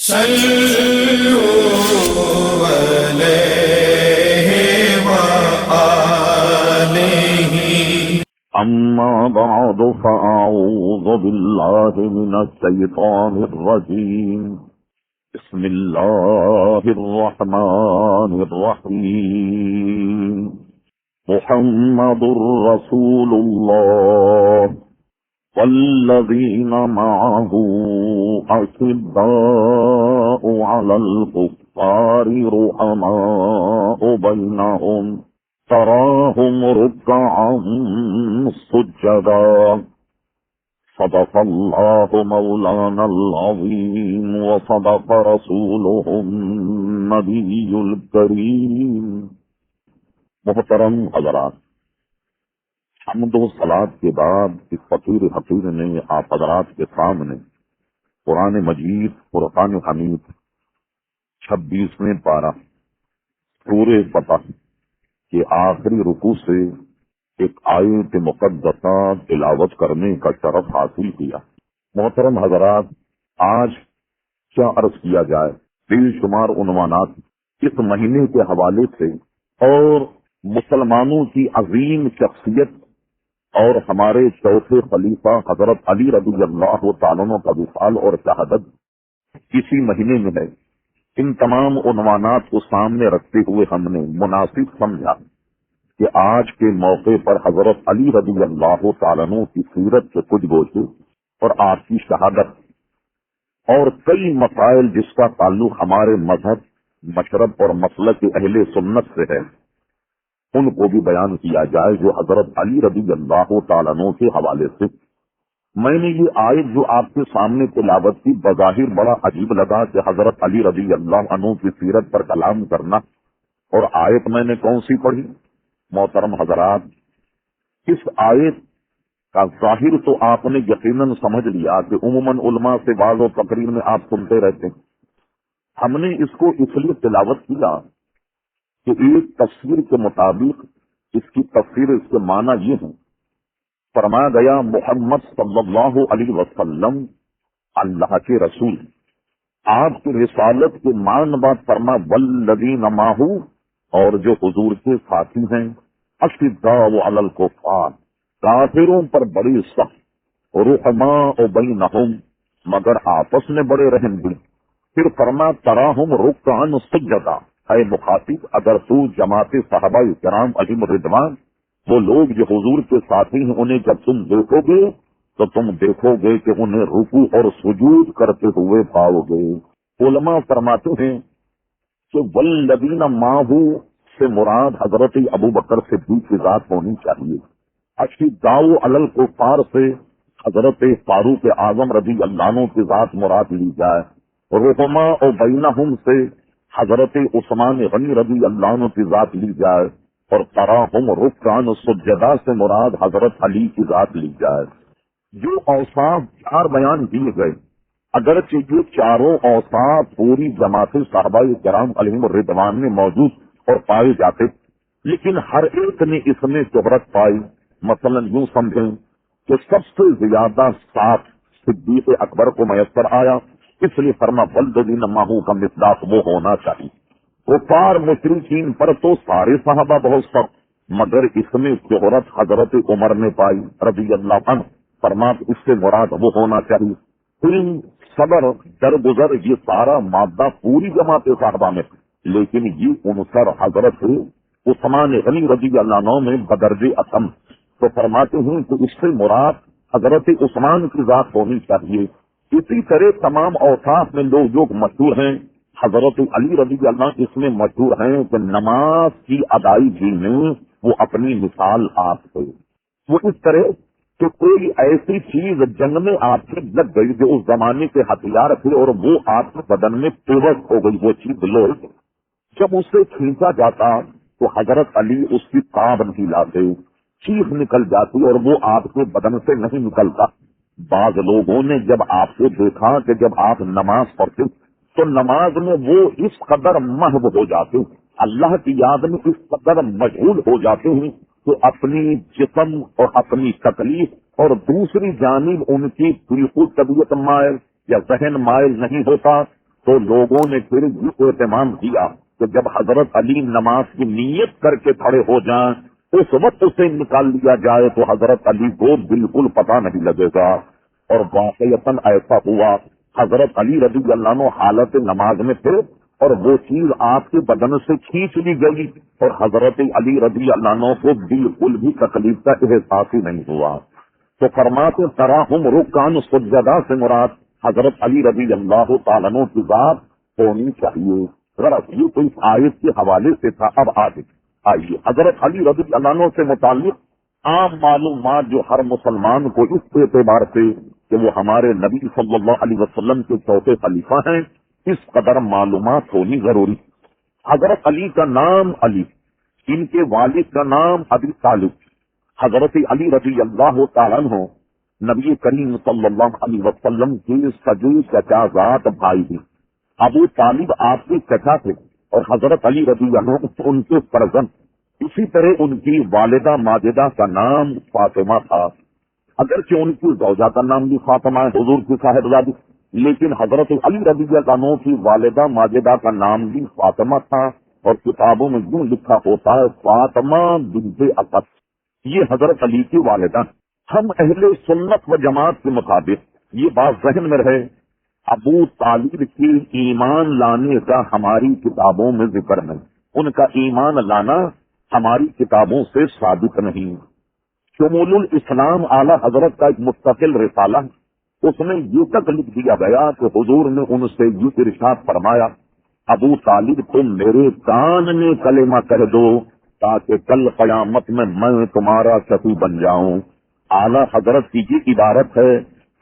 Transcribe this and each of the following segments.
صلوا علیہ وآلہ. أما بعد فأعوذ بالله من الشيطان الرجيم. بسم الله الرحمن الرحيم. محمد رسول الله والذين معه أشداء على الكفار رحماء بينهم تراهم ركعا سجدا. صدق الله مولانا العظيم وصدق رسوله النبي الكريم. محترم حضرات، حمد و صلاۃ کے بعد اس فقیر حقیر نے آپ حضرات کے سامنے قرآن مجید فرقان حمید 26ویں پارہ سورہ فتح کے آخری رکوع سے ایک آیت مقدسہ تلاوت کرنے کا شرف حاصل کیا. محترم حضرات، آج کیا عرض کیا جائے، بے شمار عنوانات اس مہینے کے حوالے سے اور مسلمانوں کی عظیم شخصیت اور ہمارے چوتھے خلیفہ حضرت علی رضی اللہ تعالیٰ عنہ کا وصال اور شہادت اسی مہینے میں ہے. ان تمام عنوانات کو سامنے رکھتے ہوئے ہم نے مناسب سمجھا کہ آج کے موقع پر حضرت علی رضی اللہ تعالیٰ عنہ کی سیرت کے کچھ گوشے اور آپ کی شہادت اور کئی مسائل جس کا تعلق ہمارے مذہب، مشرب اور مسلک کے اہل سنت سے ہے، ان کو بھی بیان کیا جائے جو حضرت علی رضی اللہ تعالیٰ عنہ کے حوالے سے. میں نے یہ آیت جو آپ کے سامنے تلاوت کی بظاہر بڑا عجیب لگا کہ حضرت علی رضی اللہ عنہ کی سیرت پر کلام کرنا، اور آیت میں نے کون سی پڑھی؟ محترم حضرات، اس آیت کا ظاہر تو آپ نے یقیناً سمجھ لیا کہ عموماً علماء سے بعض و تقریر میں آپ سنتے رہتے ہیں. ہم نے اس کو اس لیے تلاوت کیا کہ ایک تفسیر کے مطابق اس کی تفسیر، اس کے معنی یہ ہے، فرمایا گیا محمد صلی اللہ علیہ وسلم اللہ کے رسول، آپ کی رسالت کے معنی بعد فرما والذین معہ، اور جو حضور کے ساتھی ہیں، اشداء علی الکفار، کافروں پر بڑی سخت، رحماء بینہم، مگر آپس میں بڑے رحم دل. پھر فرما تراہم رکعا سجدا، اے مخاطب اگر تو جماعت صحابہ کرام علیہم الرضوان، وہ لوگ جو حضور کے ساتھی ہیں، انہیں جب تم دیکھو گے تو تم دیکھو گے کہ انہیں رکوع اور سجود کرتے ہوئے پاؤ گے. علماء فرماتے ہیں کہ والذین معہ سے مراد حضرت ابوبکر صدیق کی ذات ہونی چاہیے. اشداء علی الکفار سے حضرت فاروق اعظم رضی اللہ عنہ کی ذات مراد لی جائے. رحماء بینہم سے حضرت عثمان غنی رضی اللہ عنہ کی ذات لی جائے، اور تراہم رکعا سجدا سے مراد حضرت علی کی ذات لی جائے. جو اوصاف چار بیان کیے گئے، اگرچہ یہ چاروں اوصاف پوری جماعت صحابہ کرام علیہم الرضوان میں موجود اور پائے جاتے، لیکن ہر ایک نے اس میں شہرت پائی. مثلا یوں سمجھیں کہ سب سے زیادہ ساتھ صدیق اکبر کو میسر آیا، اس لیے فرما والذین معہ کا مصداق وہ ہونا چاہیے. کفار مشرکین پر تو سارے صحابہ بہت سخت، مگر اس میں شہرت حضرت عمر نے پائی رضی اللہ عنہ، فرما اس سے مراد وہ ہونا چاہیے. علم، صبر، درگزر، یہ سارا مادہ پوری جماعت صحابہ میں، لیکن یہ عنصر حضرت عثمان غنی رضی اللہ عنہ میں بدرج اتم. تو فرماتے ہیں کہ اس سے مراد حضرت عثمان کی ذات ہونی چاہیے. اسی طرح تمام اوصاف میں لوگ مشہور ہیں، حضرت علی رضی اللہ اس میں مشہور ہیں کہ نماز کی ادائیگی میں وہ اپنی مثال آپ سے، وہ اس طرح کہ کوئی ایسی چیز جنگ میں آپ سے لگ گئی جو اس زمانے کے ہتھیار تھے اور وہ آپ کے بدن میں پیوست ہو گئی، وہ چیز لوگ جب اسے کھینچا جاتا تو حضرت علی اس کی تاب نہیں لاتے، چیخ نکل جاتی اور وہ آپ کے بدن سے نہیں نکلتا. بعض لوگوں نے جب آپ کو دیکھا کہ جب آپ نماز پڑھتے تو نماز میں وہ اس قدر محو ہو جاتے ہیں، اللہ کی یاد میں اس قدر مشغول ہو جاتے ہیں کہ اپنی جسم اور اپنی تکلیف اور دوسری جانب ان کی بالکل طبیعت مائل یا ذہن مائل نہیں ہوتا، تو لوگوں نے پھر یہ اہتمام کیا کہ جب حضرت علی نماز کی نیت کر کے کھڑے ہو جائیں اس وقت اسے نکال لیا جائے تو حضرت علی کو بالکل پتہ نہیں لگے گا. اور واقعتاً ایسا ہوا. حضرت علی رضی اللہ عنہ حالت نماز میں تھے اور وہ چیز آپ کے بدن سے کھینچ لی گئی اور حضرت علی رضی اللہ عنہ کو بالکل بھی تکلیف کا احساس ہی نہیں ہوا. تو فرماتے تراہم رکعان سجدہ سے مراد حضرت علی رضی اللہ تعالیٰ عنہ کی ذات ہونی چاہیے. ذرا یہ کوئی آیت کے حوالے سے تھا. اب آئیے حضرت علی رضی اللہ عنہ سے متعلق عام معلومات جو ہر مسلمان کو اس اعتبار سے کہ وہ ہمارے نبی صلی اللہ علیہ وسلم کے چوتھے خلیفہ ہیں اس قدر معلومات ہونی ضروری. حضرت علی کا نام علی، ان کے والد کا نام ابی طالب. حضرت علی رضی اللہ تعالیٰ عنہ نبی کریم صلی اللہ علیہ وسلم کے سگے چچا زاد بھائی تھے. ابو طالب آپ کے چچا تھے اور حضرت علی رضی اللہ عنہ ان کے فرزند. اسی طرح ان کی والدہ ماجدہ کا نام فاطمہ تھا. اگرچہ ان کی زوجہ کا نام بھی فاطمہ ہے حضور کی صاحبزادی، لیکن حضرت علی رضی اللہ عنہ کی والدہ ماجدہ کا نام بھی فاطمہ تھا اور کتابوں میں یوں لکھا ہوتا ہے فاطمہ بنت اسد. یہ حضرت علی کی والدہ. ہم اہل سنت و جماعت کے مطابق یہ بات ذہن میں رہے ابو طالب کے ایمان لانے کا ہماری کتابوں میں ذکر نہیں. ان کا ایمان لانا ہماری کتابوں سے ثابت نہیں. شمول الاسلام اعلی حضرت کا ایک مستقل رسالہ، اس میں یہ تک لکھ دیا گیا کہ حضور نے ان سے یہ ارشاد فرمایا ابو طالب تم میرے کان میں کلمہ کہہ دو تاکہ کل قیامت میں تمہارا شفیع بن جاؤں. اعلی حضرت کی یہ عبارت ہے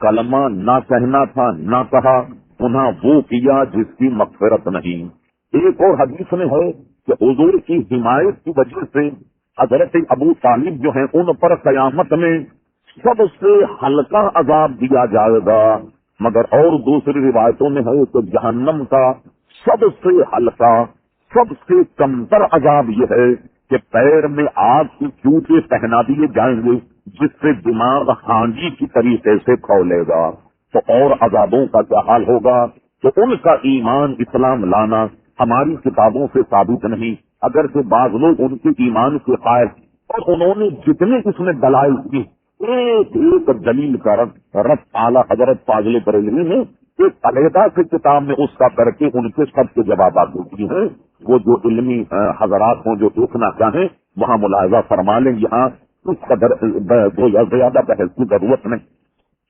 کلمہ نہ کہنا تھا نہ کہا، انہیں وہ کیا جس کی مغفرت نہیں. ایک اور حدیث میں ہے کہ حضور کی حمایت کی وجہ سے حضرت ابو طالب جو ہیں ان پر قیامت میں سب سے ہلکا عذاب دیا جائے گا. مگر اور دوسری روایتوں میں ہے کہ جہنم کا سب سے ہلکا سب سے کمتر عذاب یہ ہے کہ پیر میں آگ کی جوتے پہنا دیے جائیں گے جس سے دماغ ہانڈی کی طریقے سے کھولے گا. تو اور عذابوں کا کیا حال ہوگا؟ تو ان کا ایمان اسلام لانا ہماری کتابوں سے ثابت نہیں. اگرچہ بعض لوگ ان کے ایمان کے قائل اور انہوں نے جتنے اس میں دلائل کی ایک ایک دلیل کا رد اعلیٰ حضرت فاضل بریلوی نے ایک علیحدہ سے کتاب میں اس کا کر کے ان کے سب کے جوابات دیتی ہیں. وہ جو علمی حضرات ہوں جو دیکھنا چاہیں وہاں ملاحظہ فرما لیں. یہاں اس قدر زیادہ بحث کی ضرورت نہیں.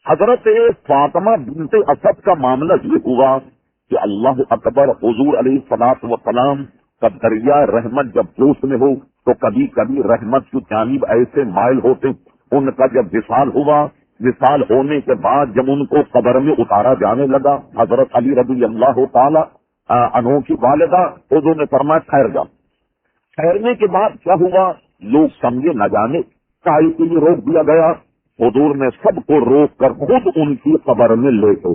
حضرت فاطمہ بنت اسد کا معاملہ یہ ہوا کہ اللہ اکبر حضور علیہ الصلوۃ والسلام کا دریا رحمت جب جوش میں ہو تو کبھی کبھی رحمت کی جانب ایسے مائل ہوتے. ان کا جب وصال ہوا، وصال ہونے کے بعد جب ان کو قبر میں اتارا جانے لگا حضرت علی رضی اللہ تعالی عنہ کی والدہ حضور نے فرمایا ٹھہر جا. ٹھہرنے کے بعد کیا ہوا لوگ سمجھے نہ جانے کائی کے لیے روک دیا گیا. حضور نے سب کو روک کر خود ان کی قبر میں لیٹے.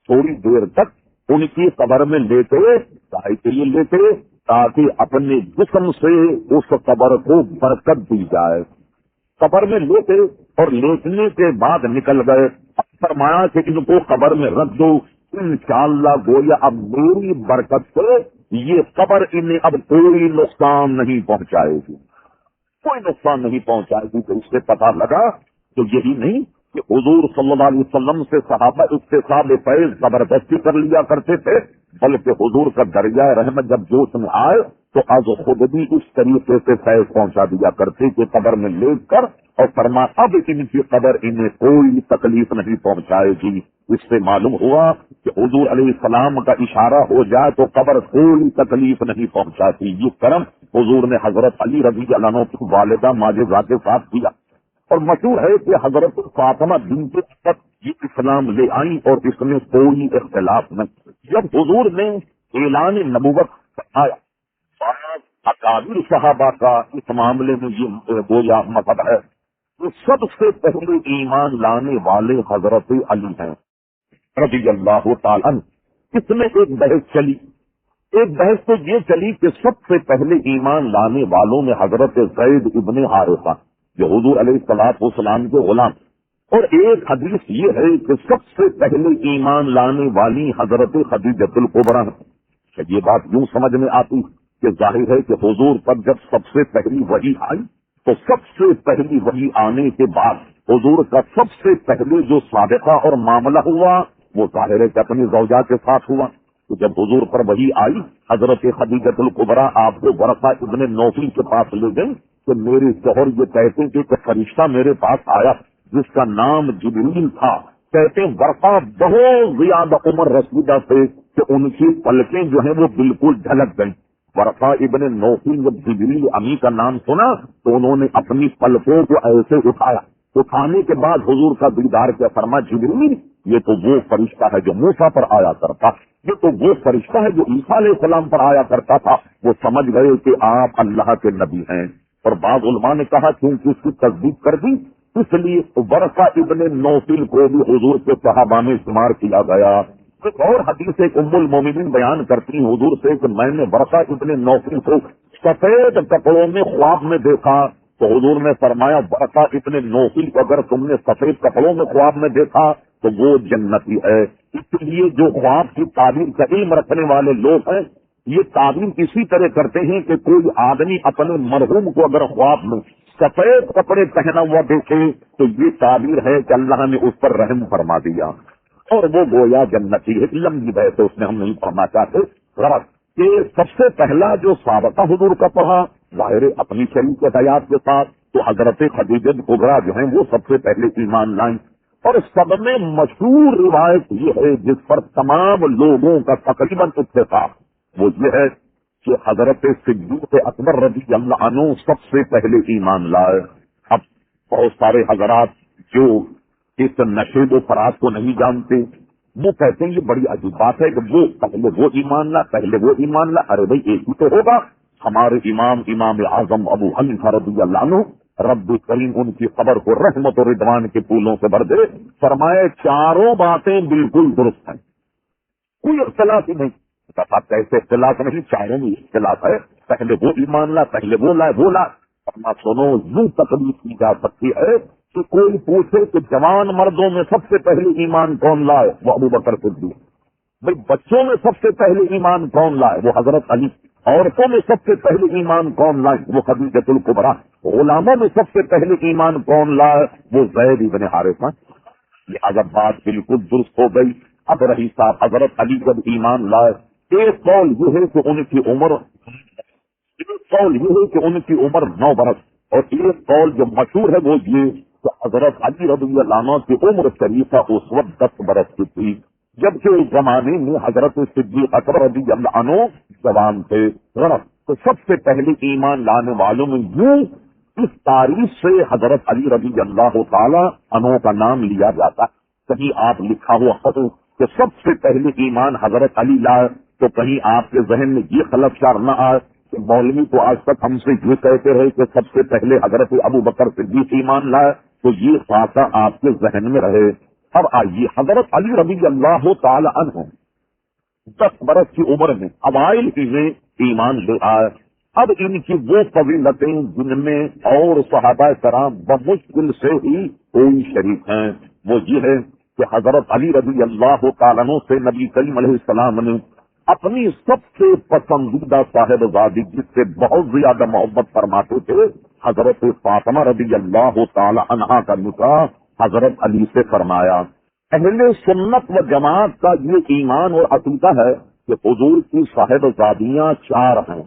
تھوڑی دیر تک ان کی قبر میں لیٹے کائی کے لیے لیٹے تاکہ اپنے جسم سے اس قبر کو برکت دی جائے. قبر میں لیٹے اور لیٹنے کے بعد نکل گئے. فرمایا کہ ان کو قبر میں رکھ دو انشاءاللہ گویا اب میری برکت سے یہ قبر انہیں اب کوئی نقصان نہیں پہنچائے گی، کوئی نقصان نہیں پہنچائے گی. تو اس سے پتہ لگا تو یہی نہیں کہ حضور صلی اللہ علیہ وسلم سے صحابہ اقتصاد فیض زبردستی کر لیا کرتے تھے، بلکہ حضور کا دریا رحمت جب جوش میں آئے تو آج خود بھی اس طریقے سے فیض پہنچا دیا کرتے کہ قبر میں لیٹ کر اور فرما اب ان کی قبر انہیں کوئی تکلیف نہیں پہنچائے گی. اس سے معلوم ہوا کہ حضور علیہ السلام کا اشارہ ہو جائے تو قبر کوئی تکلیف نہیں پہنچاتی. یہ کرم حضور نے حضرت علی رضی اللہ عنہ کی والدہ ماجدہ کے ساتھ کیا. اور مشہور ہے کہ حضرت فاطمہ بنت اسد یہ اسلام لے آئی اور اس میں کوئی اختلاف نہیں. جب حضور نے اعلان نبوت آیا اکابر صحابہ کا اس معاملے میں یہ گویا مذہب ہے تو سب سے پہلے ایمان لانے والے حضرت علی ہیں رضی اللہ تعالیٰ عنہ. اس میں ایک بحث چلی. ایک بحث تو یہ چلی کہ سب سے پہلے ایمان لانے والوں میں حضرت زید ابن حارثہ جو حضور علیہ الصلوۃ والسلام کے غلام اور ایک حدیث یہ ہے کہ سب سے پہلے ایمان لانے والی حضرت خدیجۃ الکبریٰ ہے. یہ بات یوں سمجھ میں آتی کہ ظاہر ہے کہ حضور پر جب سب سے پہلی وحی آئی تو سب سے پہلی وحی آنے کے بعد حضور کا سب سے پہلے جو سابقہ اور معاملہ ہوا وہ ظاہر ہے کہ اپنی زوجہ کے ساتھ ہوا. تو جب حضور پر وحی آئی حضرت خدیجۃ الکبریٰ آپ کو ورقہ ابن نوفل کے پاس لے گئی کہ میرے شوہر یہ کہتے کہ ایک فرشتہ میرے پاس آیا جس کا نام جبریل تھا. کہتے ورقہ بہت زیادہ عمر رسیدہ تھے کہ ان کی پلکیں جو ہیں وہ بالکل ڈھلک گئیں. ورقہ ابن نوفل جب جبریل امی کا نام سنا تو انہوں نے اپنی پلکوں کو ایسے اٹھایا. اٹھانے کے بعد حضور کا دیدار کیا فرما جبریل یہ تو وہ فرشتہ ہے جو موسیٰ پر آیا کرتا, یہ تو وہ فرشتہ ہے جو عیسیٰ علیہ السلام پر آیا کرتا تھا. وہ سمجھ گئے کہ آپ اللہ کے نبی ہیں. اور بعض علماء نے کہا کیونکہ اس کی تصدیق کر دی اس لیے ورقہ ابن نوفل کو بھی حضور کے صحابہ میں شمار کیا گیا. ایک اور حدیث ایک ام المومنین بیان کرتی ہیں حضور سے کہ میں نے ورقہ ابن نوفل کو سفید کپڑوں میں خواب میں دیکھا تو حضور نے فرمایا ورقہ ابن نوفل کو اگر تم نے سفید کپڑوں میں خواب میں دیکھا تو وہ جنتی ہے. اس لیے جو خواب کی تعبیر کا علم رکھنے والے لوگ ہیں یہ تعبیر اسی طرح کرتے ہیں کہ کوئی آدمی اپنے مرحوم کو اگر خواب میں سفید کپڑے پہنا ہوا دیکھے تو یہ تعبیر ہے کہ اللہ نے اس پر رحم فرما دیا اور وہ گویا جنتی ہے. لمبی بحث اس میں ہم نہیں پڑھنا چاہتے. غرض کہ سب سے پہلا جو سابقہ حضور کا پڑھا ظاہر اپنی شریک حیات کے ساتھ تو حضرت خدیجہ کبریٰ جو ہیں وہ سب سے پہلے ایمان لائیں. اور سب میں مشہور روایت یہ ہے جس پر تمام لوگوں کا تقریباً اتفاق وہ یہ ہے کہ حضرت صدیق اکبر رضی اللہ عنہ سب سے پہلے ایمان لائے. اب بہت سارے حضرات جو اس نشید و فراز کو نہیں جانتے وہ کہتے ہیں یہ بڑی عجیب بات ہے کہ وہ پہلے وہ ایمان لا پہلے وہ ایمان لا. ارے بھائی ایک ہی تو ہوگا. ہمارے امام اعظم ابو حنیفہ رضی اللہ عنہ رب کریم ان کی خبر کو رحمت و رضوان کے پھولوں سے بھر دے فرمائے چاروں باتیں بالکل درست ہیں, کوئی اختلاف ہی نہیں. کیسے اختلاف نہیں, چاروں میں اختلاف ہے. پہلے وہ ایمان لا پہلے وہ لا. اپنا سنو یوں تکلیف کی جا سکتی ہے کہ کوئی پوچھے کہ جوان مردوں میں سب سے پہلے ایمان کون لائے وہ ابو بکر صدیق. بھائی بچوں میں سب سے پہلے ایمان کون لائے وہ حضرت علی. عورتوں میں سب سے پہلے ایمان کون لائے وہ خدیجۃ الکبریٰ. غلاموں میں سب سے پہلے ایمان کون لائے وہ زید بن حارثہ. یہ اگر بات بالکل درست ہو گئی. اب رہی صاحب حضرت علی جب ایمان لائے ایک قول یہ ہے کہ ان کی عمر 9 برس اور ایک قول جو مشہور ہے وہ یہ کہ حضرت علی رضی اللہ عنہ کی عمر شریفہ اس وقت 10 برس کی تھی جبکہ اس زمانے میں حضرت صدیق اکبر رضی اللہ عنہ جوان تھے. تو سب سے پہلے ایمان لانے والوں میں یوں اس تاریخ سے حضرت علی رضی اللہ تعالی عنہ کا نام لیا جاتا. کہیں آپ لکھا ہوا ہو کہ سب سے پہلے ایمان حضرت علی لائے تو کہیں آپ کے ذہن میں یہ خلفشار نہ آئے کہ مولوی تو آج تک ہم سے یہ کہتے رہے کہ سب سے پہلے حضرت ابو بکر صدیق ایمان لائے تو یہ خاصا آپ کے ذہن میں رہے. اب آئیے حضرت علی رضی اللہ تعالی عنہ 10 برس کی عمر میں اوائل ہی میں ایمان لے آئے. اب ان کی وہ فضیلتیں جن میں اور صحابہ کرام بمشکل سے ہی کوئی شریک ہیں وہ یہ ہے کہ حضرت علی رضی اللہ تعالیٰ عنہ سے نبی کریم علیہ السلام نے اپنی سب سے پسندیدہ صاحبزادی جس سے بہت زیادہ محبت فرماتے تھے حضرت فاطمہ رضی اللہ تعالی عنہا کا نکاح حضرت علی سے فرمایا. اہل سنت و جماعت کا یہ ایمان اور عقیدہ ہے کہ حضور کی صاحبزادیاں 4 ہیں.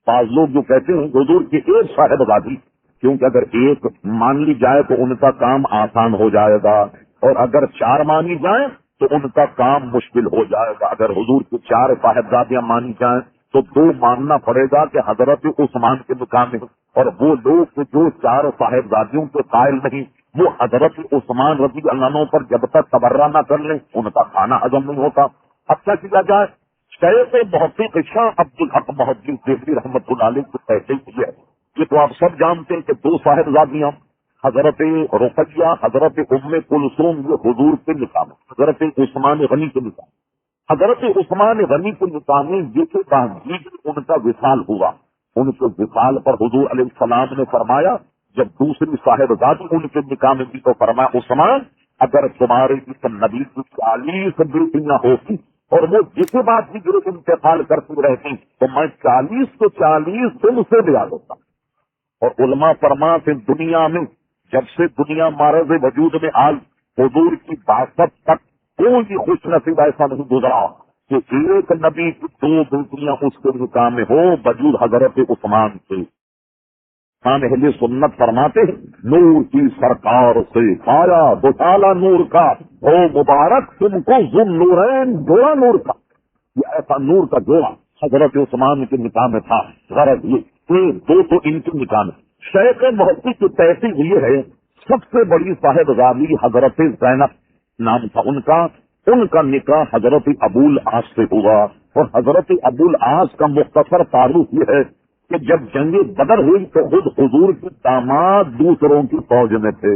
بعض لوگ جو کہتے ہیں حضور کی ایک صاحبزادی کیونکہ اگر ایک مان لی جائے تو ان کا کام آسان ہو جائے گا اور اگر 4 مانی جائیں تو ان کا کام مشکل ہو جائے گا. اگر حضور کی 4 صاحبزادیاں مانی جائیں تو 2 ماننا پڑے گا کہ حضرت عثمان کے مقام میں اور وہ لوگ جو 4 صاحبزادیوں کے قائل نہیں وہ حضرت عثمان رضی اللہ عنہ پر جب تک تبرہ نہ کر لیں ان کا کھانا ہضم نہیں ہوتا. اب کیا کیا جائے؟ شیخ محقق شاہ عبدالحق محدث دہلوی رحمۃ اللہ علیہ کو کہتے ہیں یہ تو آپ سب جانتے ہیں کہ 2 صاحبزادیاں حضرت رقیہ حضرت ام کلثوم یہ حضور کے نکاح میں حضرت عثمان غنی کے نکاح حضرت عثمان غنی کے نکاح میں یہ ان کا وصال ہوا. ان کے وصال پر حضور علیہ السلام نے فرمایا جب دوسری صاحبزادی ان کے نکاح میں بھی تو فرمایا عثمان اگر تمہارے اس نبی کی 40 بیٹیاں ہوتی اور وہ جسے بات کی ضرورت انتقال کرتی رہتی تو میں 40 تو 40 تم سے لیا ہوتا. اور علماء فرماتے ہیں دنیا میں جب سے دنیا معرض وجود میں آئی حضور کی باسط تک کوئی خوش نصیب ایسا نہیں گزرا کہ ایک نبی کی 2 بیٹیاں اس کے نکاح میں ہو وجود حضرت عثمان سے. اہل سنت فرماتے ہیں نور کی سرکار سے پایا دوتالا نور کا او مبارک تم کو ذو نورین جوڑا نور کا. یہ ایسا نور کا جوڑا حضرت عثمان کے نکاح میں تھا. غرض یہ 2 تو ان کے نکاح میں. شیخ محقق کی تحقیق یہ ہے سب سے بڑی صاحبزادی حضرت زینب نام تھا ان کا نکاح حضرت ابو العاص سے ہوا. اور حضرت ابو العاص کا مختصر تعارف یہ ہے کہ جب جنگ بدر ہوئی تو خود حضور کے داماد دوسروں کی فوج میں تھے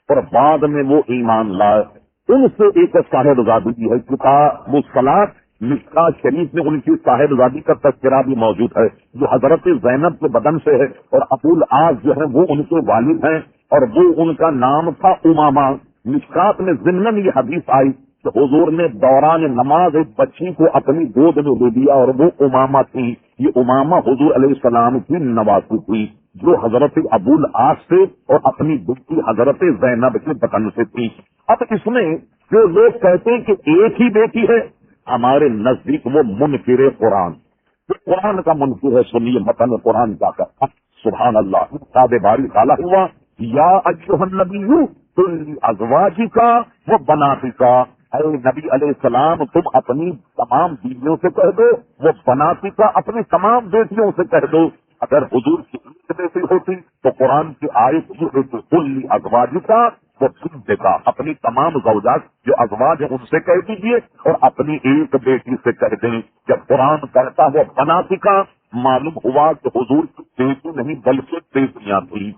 اور بعد میں وہ ایمان لائے. ان سے ایک صاحبزادی ہے کتاب الصلاۃ مشکاہ شریف میں ان کی صاحبزادی کا تذکرہ بھی موجود ہے جو حضرت زینب کے بدن سے ہے. اور ابو العاص جو ہے وہ ان کے والد ہیں اور وہ ان کا نام تھا امامہ. مشکات میں ضمن یہ حدیث آئی کہ حضور نے دوران نماز ایک بچی کو اپنی گود میں لے لیا اور وہ امامہ تھی. یہ امامہ حضور علیہ السلام کی نوازی تھی جو حضرت ابو العاص سے اور اپنی بیٹی حضرت زینب کے بدن سے تھی. اب اس میں جو لوگ کہتے ہیں کہ ایک ہی بیٹی ہے ہمارے نزدیک وہ منکر قرآن قرآن کا منکر ہے. سنیے متن قرآن کیا کہتا سبحان اللہ. سادے باری تعالیٰ ہوا یا ایھا النبی قل ازواجک و بناتک اے نبی علیہ السلام تم اپنی تمام بیویوں سے کہہ دو وہ بناتک اپنی تمام بیٹیوں سے کہہ دو. اگر حضور کی ایک بیٹی ہوتی تو قرآن کی آیت یہ ہے کہ قل ازواجک وہ دیکھا اپنی تمام زوجات جو ازواج ہیں ان سے کہہ دیجیے اور اپنی ایک بیٹی سے کہہ دیں. جب قرآن کہتا ہے بناتکا معلوم ہوا کہ حضور کی بیٹی نہیں بلکہ بیٹیاں تھی.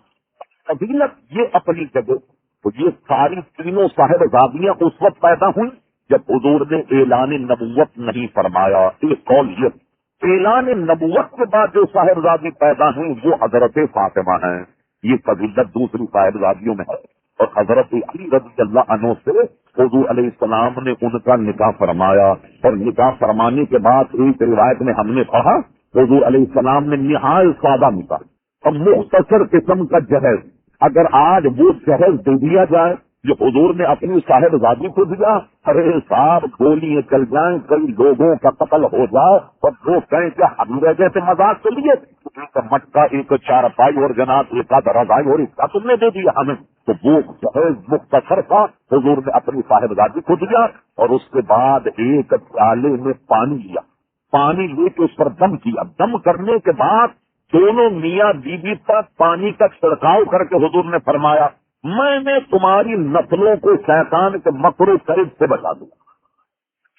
فضیلت یہ اپنی جگہ تو یہ ساری تینوں صاحبزادیاں اس وقت پیدا ہوئی جب حضور نے اعلان نبوت نہیں فرمایا. ایک قول یہ اعلان نبوت کے بعد جو صاحبزادی پیدا ہیں وہ حضرت فاطمہ ہیں. یہ فضیلت دوسری صاحبزادیوں میں ہے. اور حضرت علی رضی اللہ عنہ سے حضور علیہ السلام نے ان کا نکاح فرمایا. اور نکاح فرمانے کے بعد ایک روایت میں ہم نے پڑھا حضور علیہ السلام نے نہایت سادہ نکاح اور مختصر قسم کا جہیز. اگر آج وہ جہیز دے دیا جائے جو حضور نے اپنی صاحبزادی کو دیا ارے صاحب گولیاں چل جائیں کئی لوگوں کا قتل ہو جائے اور وہ کہیں کہ ہم رہ گئے تھے مذاق کے لیے ایک مٹکا ایک چارپائی اور جناب ایک رضائی اور اس کا تم نے دے دیا ہمیں. تو وہ جہیز مختصر تھا حضور نے اپنی صاحبزادی کو دیا اور اس کے بعد ایک پیالے میں پانی لیا. پانی لے کے اس پر دم کیا. دم کرنے کے بعد دونوں میاں بیوی پر پانی کا چھڑکاؤ کر کے حضور نے فرمایا میں نے تمہاری نسلوں کو شیطان کے مکر و قید سے بچا دیا.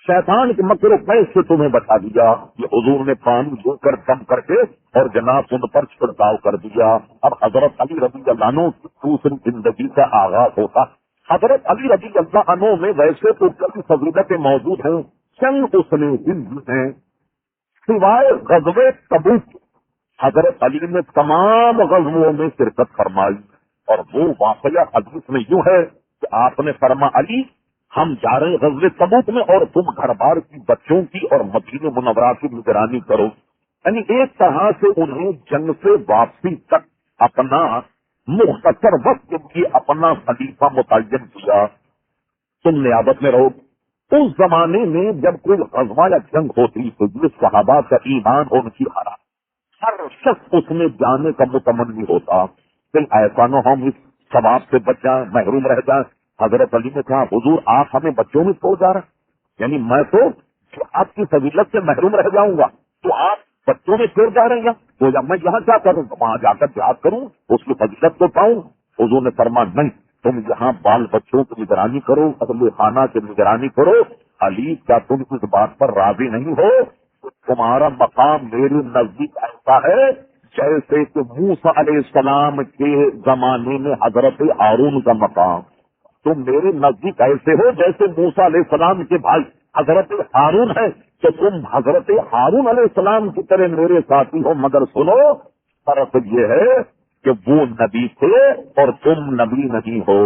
شیطان کے مکر و قید سے تمہیں بچا دیا. یہ حضور نے پانی دے کر دم کر کے اور جناب ان پر چھڑکاؤ کر دیا. اب حضرت علی رضی اللہ عنہ کی دوسری زندگی کا آغاز ہوتا. حضرت علی رضی اللہ عنہ میں ویسے تو کئی فضیلتیں موجود ہیں چند اس نے ہیں سوائے غزوہ تبوک حضرت علی نے تمام غزووں میں شرکت فرمائی. اور وہ واقعہ حدیث میں یوں ہے کہ آپ نے فرما علی ہم جا رہے ہیں غزوہ تبوک میں اور تم گھر بار کی بچوں کی اور مدینہ منورہ کی نگرانی کرو. یعنی ایک طرح سے انہیں جنگ سے واپسی تک اپنا مختصر وقت کے لیے اپنا خلیفہ متعین کیا. تم نیابت میں رہو. اس زمانے میں جب کوئی غزوہ یا جنگ ہوتی تو یہ صحابہ کا ایمان اور ان کی ہر شخص اس میں جانے کا متمنی ہوتا. ایسا نہ ہم اس ثواب سے بچ جائیں محروم رہ جائیں. حضرت علی نے کہا حضور آپ ہمیں بچوں میں سو جا رہے یعنی میں تو آپ کی فضیلت سے محروم رہ جاؤں گا تو آپ بچوں میں چھوڑ جا رہے ہیں تو جب میں یہاں کیا کروں وہاں جا کر جہاد کروں اس کی فضیلت تو پاؤں. حضور نے فرمایا نہیں تم یہاں بال بچوں کی نگرانی کرو اہل خانہ کی نگرانی کرو. علی کیا تم اس بات پر راضی نہیں ہو تمہارا مقام میرے نزدیک ایسا ہے جیسے کہ موسیٰ علیہ السلام کے زمانے میں حضرت ہارون کا مقام. تم میرے نزدیک ایسے ہو جیسے موسیٰ علیہ السلام کے بھائی حضرت ہارون ہے تو تم حضرت ہارون علیہ السلام کی طرح میرے ساتھی ہو. مگر سنو فرق یہ ہے کہ وہ نبی تھے اور تم نبی نہیں ہو.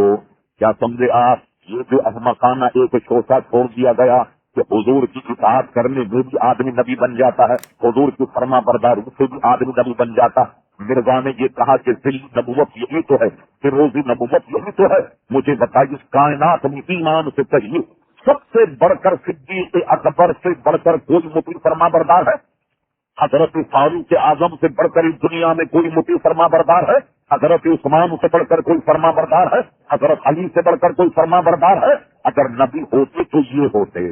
کیا سمجھے آپ؟ یہ جو احمقانہ ایک شوشہ چھوڑ دیا گیا کہ حضور کی اطاعت کرنے میں بھی آدمی نبی بن جاتا ہے، حضور کی فرما برداری سے بھی آدمی نبی بن جاتا ہے۔ مرزا نے یہ کہا کہ دل نبوت یہی تو ہے، فیروزی نبوت یہی تو ہے۔ مجھے بتائیے اس کائنات میں ایمان سے کہیے سب سے بڑھ کر صدیق اکبر سے بڑھ کر کوئی مطیع فرما بردار ہے؟ حضرت فاروق اعظم سے بڑھ کر اس دنیا میں کوئی مطیع فرما بردار ہے؟ حضرت عثمان سے بڑھ کر کوئی فرما بردار ہے؟ حضرت علی سے بڑھ کر کوئی فرما بردار ہے؟ اگر نبی ہوتے تو یہ ہوتے،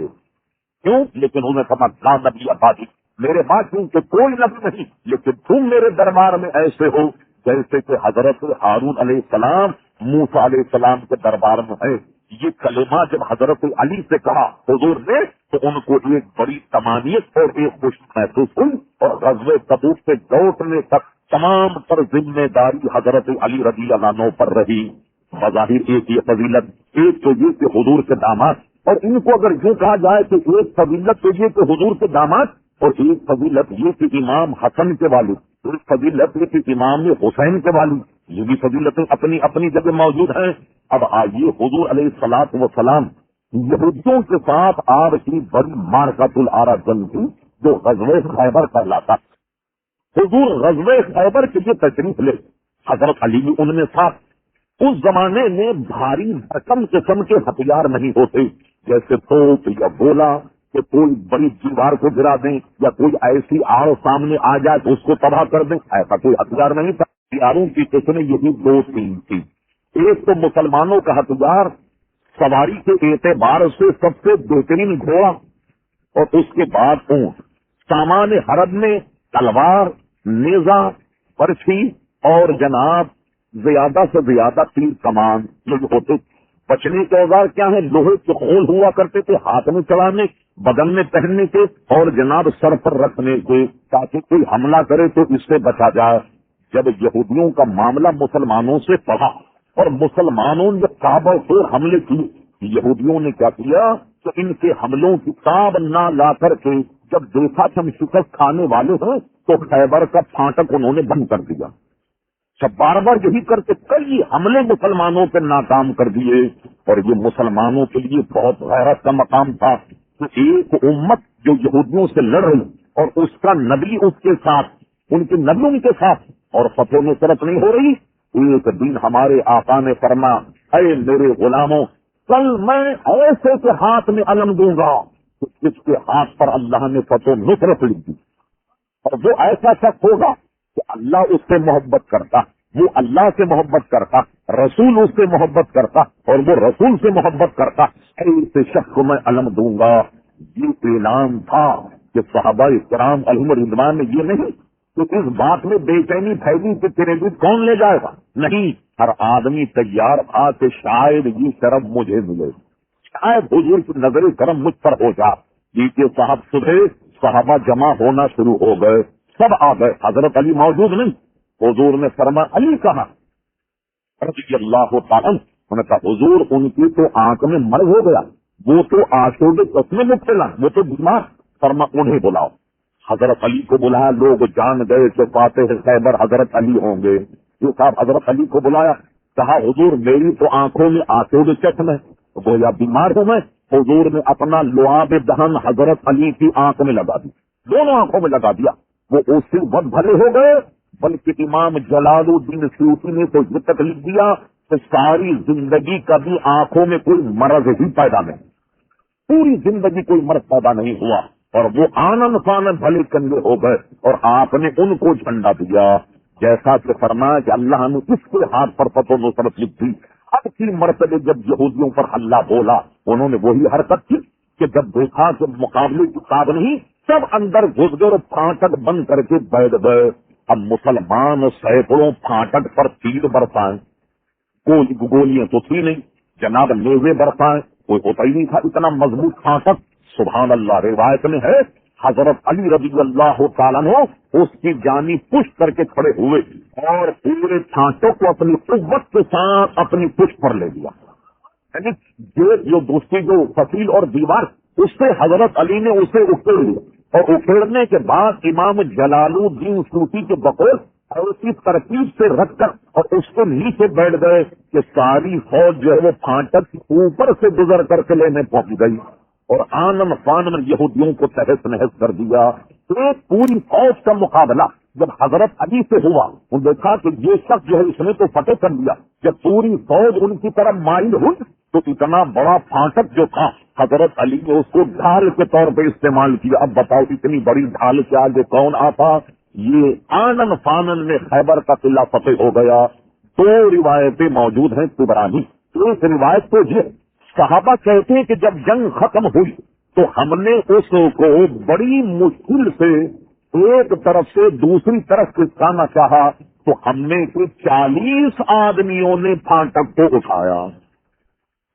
کیوں؟ لیکن انہیں سمجھ نہ نبی آبادی میرے ماں کیونکہ کوئی نبی نہیں، لیکن تم میرے دربار میں ایسے ہو جیسے کہ حضرت ہارون علیہ السلام موسیٰ علیہ السلام کے دربار میں ہے۔ یہ کلمہ جب حضرت علی سے کہا حضور نے تو ان کو ایک بڑی تمانیت اور ایک خوشی محسوس ہوئی، اور غزوہ تبوک سے لوٹنے تک تمام پر ذمہ داری حضرت علی رضی اللہ عنہ پر رہی۔ بظاہر ایک یہ فضیلت، ایک تو یہ کہ حضور کے داماد، اور ان کو اگر یہ کہا جائے کہ ایک فضیلت تو یہ کہ حضور کے داماد، اور ایک فضیلت یہ کہ امام حسن کے والد، ایک فضیلت یہ کہ امام حسین کے والد، یہ بھی فضیلتیں اپنی اپنی جگہ موجود ہیں۔ اب آئیے حضور علیہ الصلوۃ والسلام یہودیوں کے ساتھ آپ کی بڑی مارکۃ العرب جنگ تھی جو غزوہ خیبر کہلاتا۔ حضور غزوہ خیبر کے لیے تشریف لے، حضرت علی بھی ان میں ساتھ۔ اس زمانے میں بھاری بھرکم قسم کے ہتھیار نہیں ہوتے، جیسے توپ یا گولا کہ کوئی بڑی دیوار کو گرا دیں یا کوئی ایسی آڑ سامنے آ جائے تو اس کو تباہ کر دیں، ایسا کوئی ہتھیار نہیں تھا۔ ہتھیاروں کی قسمیں یہی دو تین تھی۔ ایک تو مسلمانوں کا ہتھیار سواری کے اعتبار سے سب سے بہترین گھوڑا، اور اس کے بعد اونٹ۔ سامان حرب میں تلوار، نیزہ، برچھی اور جناب زیادہ سے زیادہ تیر کمان جو ہوتے۔ بچنے کے اوزار کیا ہیں؟ لوہے کے خول ہوا کرتے تھے، ہاتھ میں چلانے، بدن میں پہننے کے، اور جناب سر پر رکھنے کے، تاکہ کوئی حملہ کرے تو اس سے بچا جائے۔ جب یہودیوں کا معاملہ مسلمانوں سے پڑا اور مسلمانوں نے کعبہ پر حملے کیے، یہودیوں نے کیا کیا کہ ان کے حملوں کی تاب نہ لا کر کے جب دیکھا کہ ہم شکست کھانے والے ہیں تو خیبر کا پھاٹک انہوں نے بند کر دیا۔ جب بار بار یہی کرتے کئی حملے مسلمانوں پہ ناکام کر دیے، اور یہ مسلمانوں کے لیے بہت غیرت کا مقام تھا کہ ایک امت جو یہودیوں سے لڑ رہی اور اس کا نبی اس کے ساتھ، ان کے نبی ان کے ساتھ، اور فتح نصرت نہیں ہو رہی۔ ایک دن ہمارے آقا نے فرما، اے میرے غلاموں، کل میں ایسے کے ہاتھ میں علم دوں گا کہ جس کے ہاتھ پر اللہ نے فتح نصرت لکھ دی، اور وہ ایسا شخص ہوگا کہ اللہ اس سے محبت کرتا، وہ اللہ سے محبت کرتا، رسول اس سے محبت کرتا، اور وہ رسول سے محبت کرتا، ایسے شخص کو میں علم دوں گا۔ یہ اعلان تھا کہ صحابہ کرام علیہم رضوان نے یہ نہیں کہ اس بات میں بے چینی پھیلی کہ کریڈٹ کون لے جائے گا، نہیں، ہر آدمی تیار تھا کہ شاید یہ شرف مجھے ملے، شاید حضور کی نظر کرم مجھ پر ہو جائے۔ یہ صاحب صبح صحابہ جمع ہونا شروع ہو گئے، سب آ گئے، حضرت علی موجود نہیں۔ حضور نے فرمایا، علی کہاں؟ رضی اللہ تعالیٰ عنہ۔ انہوں نے کہا حضور ان کی تو آنکھ میں مرض ہو گیا، وہ تو آنسو کے قصے مبتلا، وہ تو بیمار۔ فرما انہیں بلاؤ۔ حضرت علی کو بلایا، لوگ جان گئے کہ فاتح خیبر حضرت علی ہوں گے۔ یہ صاحب حضرت علی کو بلایا، کہا حضور میری تو آنکھوں میں آنسو کے چشم ہے، گویا بیمار ہوں میں۔ حضور نے اپنا لعاب دہن حضرت علی کی آنکھ میں لگا دی، دونوں آنکھوں میں لگا دیا، وہ اسی وقت بھلے ہو گئے۔ بلکہ امام جلال الدین سیوطی نے تو یہ تک لکھ دیا کہ ساری زندگی کبھی آنکھوں میں کوئی مرض ہی پیدا نہیں، پوری زندگی کوئی مرض پیدا نہیں ہوا، اور وہ آنن فانن بھلے کنگے ہو گئے، اور آپ نے ان کو جھنڈا دیا، جیسا کہ فرمایا کہ اللہ نے اس کے ہاتھ پر فتح و نصرت لکھ دی۔ اب کی مرتبہ جب یہودیوں پر اللہ بولا، انہوں نے وہی حرکت کی کہ جب دیکھا کہ مقابلے کی تاب نہیں، سب اندر گھس گئے اور پھاٹک بند کر کے بیٹھ گئے۔ اب مسلمان سینکڑوں پھاٹک پر تیر برسائیں، کوئی گولیاں تو تھی نہیں، جناب نیزے برسائیں، کوئی ہوتا ہی نہیں تھا اتنا مضبوط پھاٹک۔ سبحان اللہ، روایت میں ہے حضرت علی رضی اللہ تعالیٰ نے اس کی جانی پشت کر کے کھڑے ہوئے اور پورے پھاٹک کو اپنی قوت کے ساتھ اپنی پشت پر لے لیا، یعنی جو دوسری جو فصیل اور دیوار اس سے حضرت علی نے اسے اکھیڑ لیا، اور اکھیڑنے کے بعد امام جلال الدین سیوطی کے بقول ایسی ترتیب سے رکھ کر اور اس کے نیچے بیٹھ گئے کہ ساری فوج جو ہے وہ پھانٹک اوپر سے گزر کر قلعے میں پہنچ گئی اور آنن فانن یہودیوں کو تہس نہس کر دیا۔ ایک پوری فوج کا مقابلہ جب حضرت علی سے ہوا، انہوں نے دیکھا کہ یہ شخص جو ہے اس نے تو فتح کر لیا، جب پوری فوج ان کی طرف مائل ہوئی تو اتنا بڑا پھانٹک جو تھا حضرت علی نے اس کو ڈھال کے طور پہ استعمال کیا۔ اب بتاؤ اتنی بڑی ڈھال کے آگے کون آتا؟ یہ آنن فانن میں خیبر کا قلعہ فتح ہو گیا۔ دو روایتیں موجود ہیں طبرانی۔ ایک روایت تو یہ صحابہ کہتے ہیں کہ جب جنگ ختم ہوئی تو ہم نے اس کو بڑی مشکل سے ایک طرف سے دوسری طرف کھسکانا چاہا تو ہم نے 40 آدمیوں نے پھانٹک کو اٹھایا۔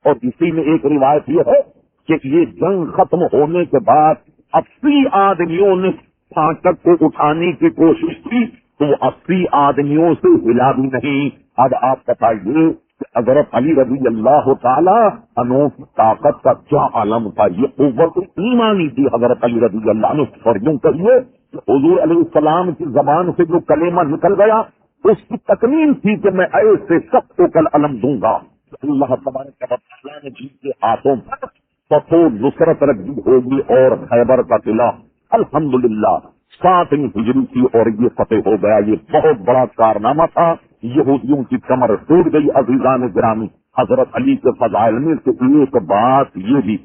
اور اسی میں ایک روایت یہ ہے کہ یہ جنگ ختم ہونے کے بعد 80 آدمیوں نے پھانٹک کو اٹھانے کی کوشش کی تو وہ 80 آدمیوں سے ہلا بھی نہیں۔ اب آپ بتائیے کہ حضرت علی رضی اللہ تعالی عنہ کی طاقت کا کیا عالم تھا، یہ قوت ایمانی تھی حضرت علی رضی اللہ عنہ۔ اور یوں کہیے کہ حضور علیہ السلام کی زبان سے جو کلمہ نکل گیا اس کی تکمیل تھی کہ میں ایسے سب کو کل علم دوں گا۔ اللہ تبارک و تعالیٰ نے جن کے ہاتھوں پر فتح و نصرت رکھ دی ہوگی اور خیبر کا قلعہ الحمدللہ 7ویں ہجری کی اور یہ فتح ہو گیا۔ یہ بہت بڑا کارنامہ تھا، یہودیوں کی کمر ٹوٹ گئی۔ عزیزان گرامی، حضرت علی کے فضائل میں سے ایک بات یہ بھی،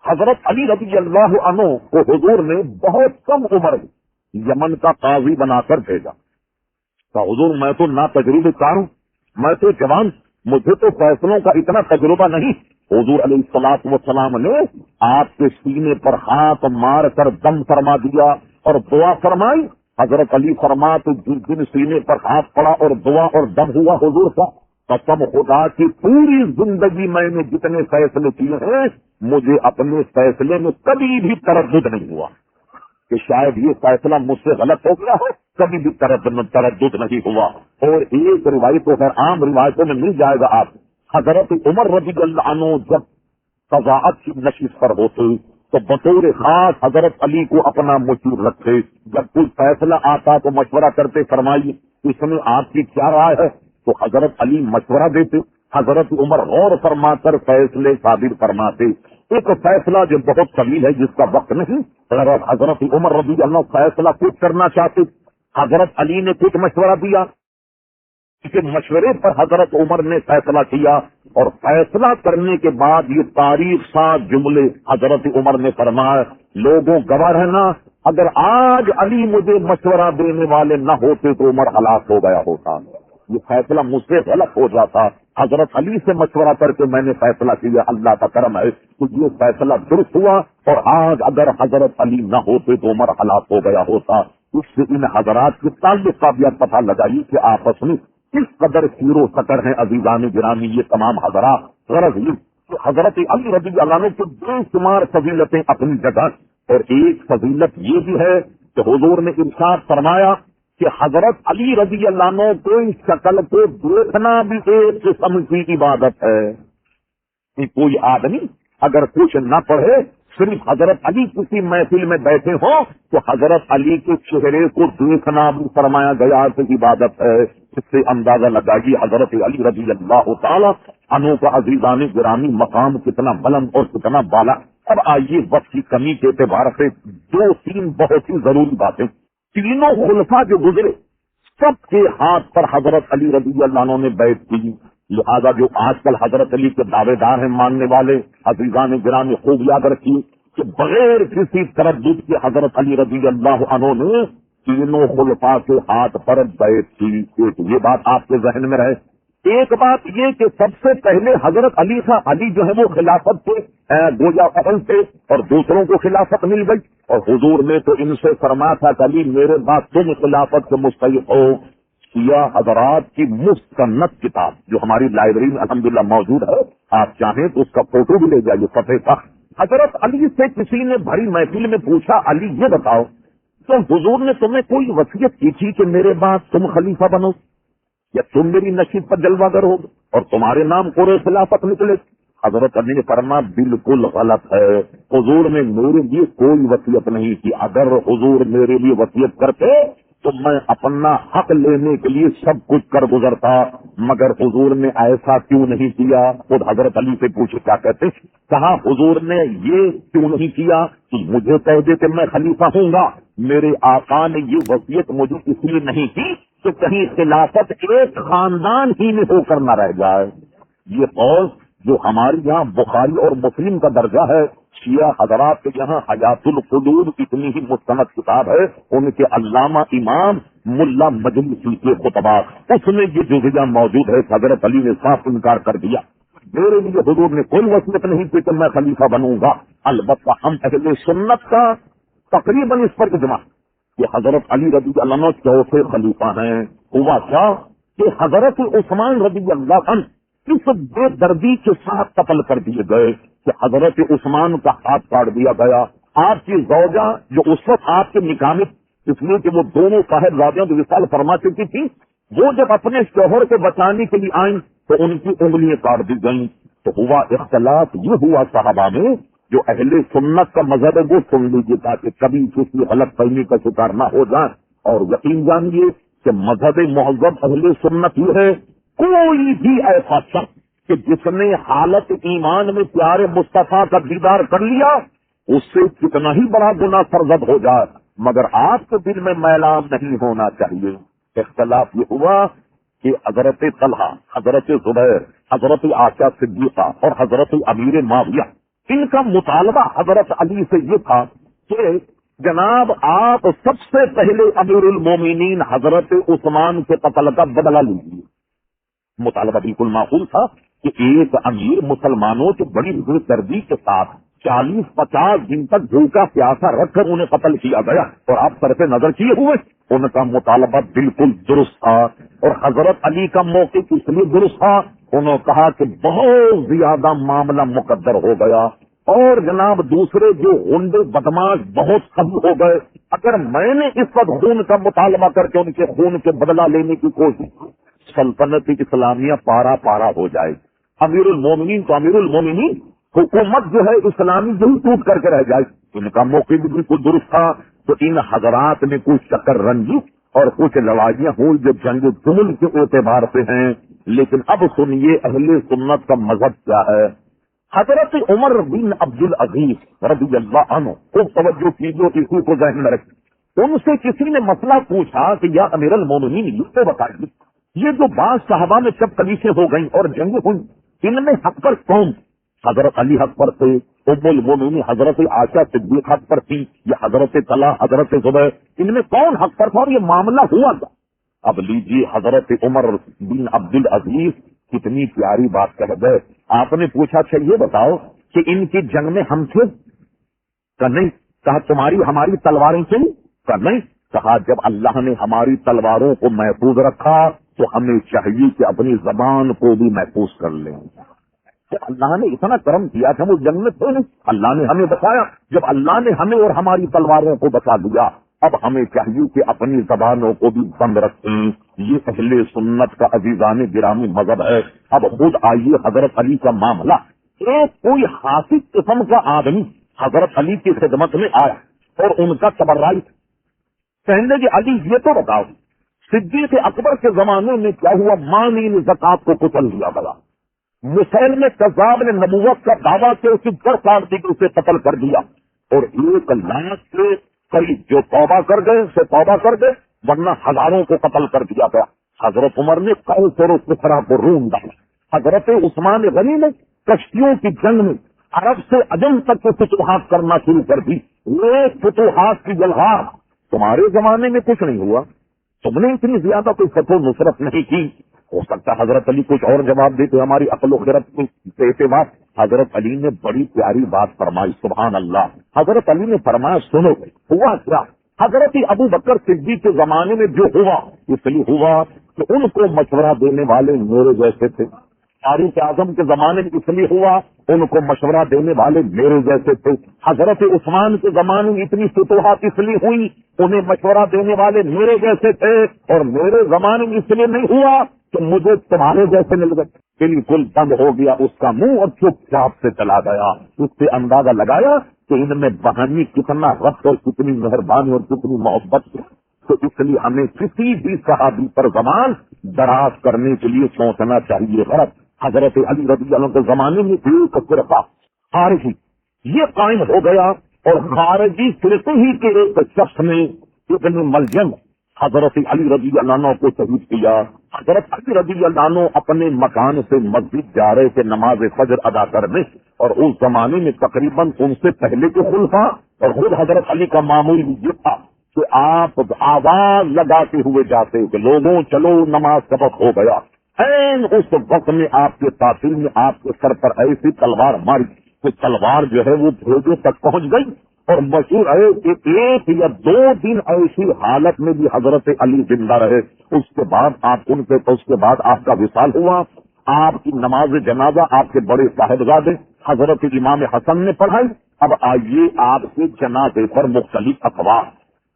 حضرت علی رضی اللہ عنہ کو حضور نے بہت کم عمر میں یمن کا قاضی بنا کر بھیجا۔ کہ حضور میں تو نا تجربے کار ہوں، میں تو جوان، مجھے تو فیصلوں کا اتنا تجربہ نہیں۔ حضور علیہ الصلوۃ والسلام نے آپ کے سینے پر ہاتھ مار کر دم فرما دیا اور دعا فرمائی۔ حضرت علی فرما تو جس دن سینے پر ہاتھ پڑا اور دعا اور دم ہوا حضور کا، قسم خدا کی پوری زندگی میں نے جتنے فیصلے کیے ہیں مجھے اپنے فیصلے میں کبھی بھی تردد نہیں ہوا کہ شاید یہ فیصلہ مجھ سے غلط ہو گیا ہو، کبھی بھی تردد نہیں ہوا۔ اور ایک روایت تو خیر عام روایتوں میں مل جائے گا آپ، حضرت عمر رضی اللہ عنہ جب قضاءت کی نشست پر ہوتے تو بطور خاص حضرت علی کو اپنا مشیر رکھتے، جب کوئی فیصلہ آتا تو مشورہ کرتے، فرمائیے اس میں آپ کی کیا رائے ہے، تو حضرت علی مشورہ دیتے، حضرت عمر غور فرما کر فیصلے صادر فرماتے۔ ایک فیصلہ جو بہت طویل ہے جس کا وقت نہیں، اگر حضرت عمر رضی اللہ فیصلہ کچھ کرنا چاہتے، حضرت علی نے کچھ مشورہ دیا، کے مشورے پر حضرت عمر نے فیصلہ کیا اور فیصلہ کرنے کے بعد یہ تاریخ ساتھ جملے حضرت عمر نے فرمایا، لوگوں گواہ رہنا اگر آج علی مجھے مشورہ دینے والے نہ ہوتے تو عمر ہلاک ہو گیا ہوتا، یہ فیصلہ مجھ سے غلط ہو جاتا، حضرت علی سے مشورہ کر کے میں نے فیصلہ کیا، اللہ کا کرم ہے کہ یہ فیصلہ درست ہوا، اور آج اگر حضرت علی نہ ہوتے تو عمر ہلاک ہو گیا ہوتا۔ اس سے ان حضرات کی تعلق کا بھی پتہ لگائی کہ آپس میں کس قدر سیر و سکر ہیں عزیزان گرامی یہ تمام حضرات۔ غرض یہ کہ حضرت علی رضی اللہ عنہ کی بے شمار فضیلتیں اپنی جگہ، اور ایک فضیلت یہ بھی ہے کہ حضور نے ارشاد فرمایا کہ حضرت علی رضی اللہ عنہ کوئی شکل کو دیکھنا بھی ایک قسم کی عبادت ہے۔ کہ کوئی آدمی اگر کچھ نہ پڑھے، صرف حضرت علی کسی محفل میں بیٹھے ہوں تو حضرت علی کے چہرے کو دیکھنا بھی فرمایا گیا کہ عبادت ہے۔ اس سے اندازہ لگائیے حضرت علی رضی اللہ تعالی عنہ کا عزیزان گرامی مقام کتنا بلند اور کتنا بالا۔ اب آئیے وقت کی کمی کے اعتبار سے 2-3 بہت ہی ضروری باتیں۔ تینوں خلفاء جو گزرے سب کے ہاتھ پر حضرت علی رضی اللہ عنہ نے بیعت کی، لہذا جو آج کل حضرت علی کے دعوے دار ہیں ماننے والے عزیزان گرامی خوب یاد رکھیے کہ بغیر کسی تردد کے حضرت علی رضی اللہ عنہ نے تینوں خلفاء کے ہاتھ پر بیعت کی۔ ایک یہ بات آپ کے ذہن میں رہے۔ ایک بات یہ کہ سب سے پہلے حضرت علی تھا، علی جو ہے وہ خلافت کے گویا اہل تھے اور دوسروں کو خلافت مل گئی، اور حضور نے تو ان سے فرمایا تھا کہ علی میرے بعد تم خلافت کے مستحق ہو۔ سیاہ حضرات کی مستند کتاب جو ہماری لائبریری میں الحمدللہ موجود ہے، آپ چاہیں تو اس کا فوٹو بھی لے جائیے فتح کا۔ حضرت علی سے کسی نے بھری محفل میں پوچھا، علی یہ بتاؤ تو حضور نے تمہیں کوئی وصیت کی تھی کہ میرے بعد تم خلیفہ بنو یا تم میری نشیب پر جلوہ گر ہو اور تمہارے نام پورے خلافت نکلے؟ حضرت علی نے فرمایا بالکل غلط ہے، حضور نے میرے لیے کوئی وصیت نہیں کی، اگر حضور میرے لیے وصیت کرتے تو میں اپنا حق لینے کے لیے سب کچھ کر گزرتا، مگر حضور نے ایسا کیوں نہیں کیا؟ خود حضرت علی سے پوچھے کیا کہتے؟ کہا حضور نے یہ کیوں نہیں کیا کہ مجھے کہہ دے کہ میں خلیفہ ہوں گا، میرے آقا نے یہ وصیت مجھے اس لیے نہیں کی کہ کہیں خلافت ایک خاندان ہی میں ہو کر نہ رہ جائے۔ یہ قول جو ہمارے یہاں بخاری اور مسلم کا درجہ ہے، شیعہ حضرات کے یہاں حیات القلوب اتنی ہی مستند کتاب ہے، ان کے علامہ امام ملا مجلسی کے خطبات، اس میں یہ جزیہ موجود ہے۔ حضرت علی نے صاف انکار کر دیا، میرے لیے حضور نے کوئی وصیت نہیں کی کہ میں خلیفہ بنوں گا۔ البتہ ہم اہل سنت کا تقریباً اس پر اجماع کہ حضرت علی رضی اللہ عنہ چوتھے خلیفہ ہیں۔ ہوا کیا کہ حضرت عثمان رضی اللہ عنہ اس بے دردی کے ساتھ قتل کر دیے گئے کہ حضرت عثمان کا ہاتھ کاٹ دیا گیا۔ آپ کی زوجہ جو اس وقت آپ کے نکاح میں، اس لیے کہ وہ دونوں صاحبزادیاں جو وصال فرما چکی تھی، وہ جب اپنے شوہر کو بچانے کے لیے آئیں تو ان کی انگلیاں کاٹ دی گئیں۔ تو ہوا اختلاف یہ ہوا صحابہ میں، جو اہل سنت کا مذہب ہے وہ سن لیجیے تاکہ کبھی کسی غلط فہمی کا شکار نہ ہو جائیں، اور یقین جانیے کہ مذہب مہذب اہل سنت یہ ہے، کوئی بھی ایسا شخص کہ جس نے حالت ایمان میں پیارے مصطفیٰ کا دیدار کر لیا، اس سے کتنا ہی بڑا گناہ سرزد ہو جائے مگر آپ کے دل میں میلان نہیں ہونا چاہیے۔ اختلاف یہ ہوا کہ حضرت طلحہ، حضرت زبیر، حضرت عائشہ صدیقہ اور حضرت امیر معاویہ، ان کا مطالبہ حضرت علی سے یہ تھا کہ جناب آپ سب سے پہلے امیر المومنین حضرت عثمان کے قتل کا بدلہ لیجیے۔ مطالبہ بالکل معقول تھا کہ ایک امیر مسلمانوں کی بڑی ترجیح کے ساتھ 40-50 دن تک بھوکا پیاسا رکھ کر انہیں قتل کیا گیا اور آپ طرف نظر کیے ہوئے، ان کا مطالبہ بالکل درست تھا۔ اور حضرت علی کا موقع اس لیے درست تھا، انہوں نے کہا کہ بہت زیادہ معاملہ مقدر ہو گیا اور جناب دوسرے جو غنڈے بدماش بہت کم ہو گئے، اگر میں نے اس وقت خون کا مطالبہ کر کے ان کے خون کے بدلہ لینے کی کوشش کی، سلطنت اسلامیہ پارا پارا ہو جائے۔ امیر المومنین تو امیر المومنین، حکومت جو ہے اسلامی یہی ٹوٹ کر کے رہ جائے۔ ان کا موقع بھی بالکل درست تھا۔ تو ان حضرات نے کچھ چکر رنجی اور کچھ لڑائیاں ہوئی جو جنگ جمل کے اعتبار سے ہیں، لیکن اب سنیے اہل سنت کا مذہب کیا ہے۔ حضرت عمر بن عبد العزیز رضی اللہ عنہ، خوب توجہ کیجیے، اسی کو ذہن میں رکھیں، ان سے کسی نے مسئلہ پوچھا کہ یا امیر المومنین یہ تو بتائیے، یہ جو بعض صحابہ میں سب کلیسیں ہو گئیں اور جنگیں ہوئی، ان میں حق پر کون؟ حضرت علی حق پر تھے، ام المومنین حضرت عائشہ صدیقہ حق پر تھی، یہ حضرت طلحہ، حضرت زبیر، ان میں کون حق پر تھا اور یہ معاملہ ہوا تھا؟ اب لیجیے حضرت عمر بن عبد العزیز کتنی پیاری بات کہہ گئے۔ آپ نے پوچھا اچھا یہ بتاؤ کہ ان کی جنگ میں ہم تھے؟ کہ نہیں۔ کہا تمہاری ہماری تلواریں چلی؟ کہ نہیں۔ کہا جب اللہ نے ہماری تلواروں کو محفوظ رکھا تو ہمیں چاہیے کہ اپنی زبان کو بھی محفوظ کر لیں۔ کہ اللہ نے اتنا کرم کیا کہ ہم اس جنگ میں تھے نہیں، اللہ نے ہمیں بچایا۔ جب اللہ نے ہمیں اور ہماری تلواروں کو بچا دیا، اب ہمیں چاہیے کہ اپنی زبانوں کو بھی بند رکھیں۔ یہ اہل سنت کا عزیزان گرامی مذہب ہے۔ اب خود آئیے حضرت علی کا معاملہ، ایک کوئی حاسد قسم کا آدمی حضرت علی کی خدمت میں آیا اور ان کا تبرعی کہنے کہ علی یہ تو بتاؤ صدیق اکبر کے زمانے میں کیا ہوا؟ مانی زکات کو کچل دیا گیا، مسلم کذاب نے نبوت کا دعویٰ کیا، اس کی جڑ کاٹ دی کہ اسے قتل کر دیا، اور 1 لاکھ سے قریب جو توبہ کر گئے سے توبہ کر گئے، ورنہ ہزاروں کو قتل کر دیا گیا۔ حضرت عمر نے قیصر و کسریٰ کو روم ڈالا، حضرت عثمان غنی نے کشتیوں کی جنگ میں عرب سے عجم تک کے فتوحات کرنا شروع کر دی۔ یہ فتوحات کی جلغار تمہارے زمانے میں کچھ نہیں ہوا، تم نے اتنی زیادہ کوئی فتح و نصرت نہیں کی۔ ہو سکتا ہے حضرت علی کچھ اور جواب دیتے، ہماری عقل و خرد کے اعتبار۔ حضرت علی نے بڑی پیاری بات فرمائی، سبحان اللہ۔ حضرت علی نے فرمایا سنو ہوا کیا؟ حضرت ابو بکر صدیق کے زمانے میں جو ہوا اس لیے ہوا کہ ان کو مشورہ دینے والے میرے جیسے تھے، فاروق اعظم کے زمانے میں اس لیے ہوا ان کو مشورہ دینے والے میرے جیسے تھے، حضرت عثمان کے زمانے میں اتنی فتوحات اس لیے ہوئی انہیں مشورہ دینے والے میرے جیسے تھے، اور میرے زمانے میں اس لیے نہیں ہوا کہ مجھے تمہارے جیسے مل گئے۔ بالکل بند ہو گیا اس کا منہ اور چپ چاپ سے چلا گیا۔ اس سے اندازہ لگایا کہ ان میں بہانی کتنا ربط اور کتنی مہربانی اور کتنی محبت ہے۔ تو اس لیے ہمیں کسی بھی صحابی پر زبان دراز کرنے کے لیے سوچنا چاہیے. غلط حضرت علی رضی اللہ عنہ کے زمانے میں ایک فرقہ خارجی یہ قائم ہو گیا، اور خارجی فرقے ہی کے ایک شخص نے ابن ملجم حضرت علی رضی اللہ عنہ کو شہید کیا. حضرت علی رضی اللہ عنہ اپنے مکان سے مسجد جا رہے تھے نماز فجر ادا کرنے، اور اس زمانے میں تقریباً ان سے پہلے کے خلفاء اور خود حضرت علی کا معمول یہ تھا کہ آپ آواز لگاتے ہوئے جاتے کہ لوگوں چلو نماز کا وقت ہو گیا. این اس وقت میں آپ کے قاتل نے آپ کے سر پر ایسی تلوار ماری کہ تلوار جو ہے وہ بھیجوں تک پہنچ گئی، اور مشہور ہے کہ 1 یا 2 دن ایسی حالت میں بھی حضرت علی زندہ رہے. اس کے بعد آپ کا وصال ہوا. آپ کی نماز جنازہ آپ کے بڑے صاحبزادے حضرت امام حسن نے پڑھائی. اب آئیے آپ کے جنازے پر مختلف اخبار.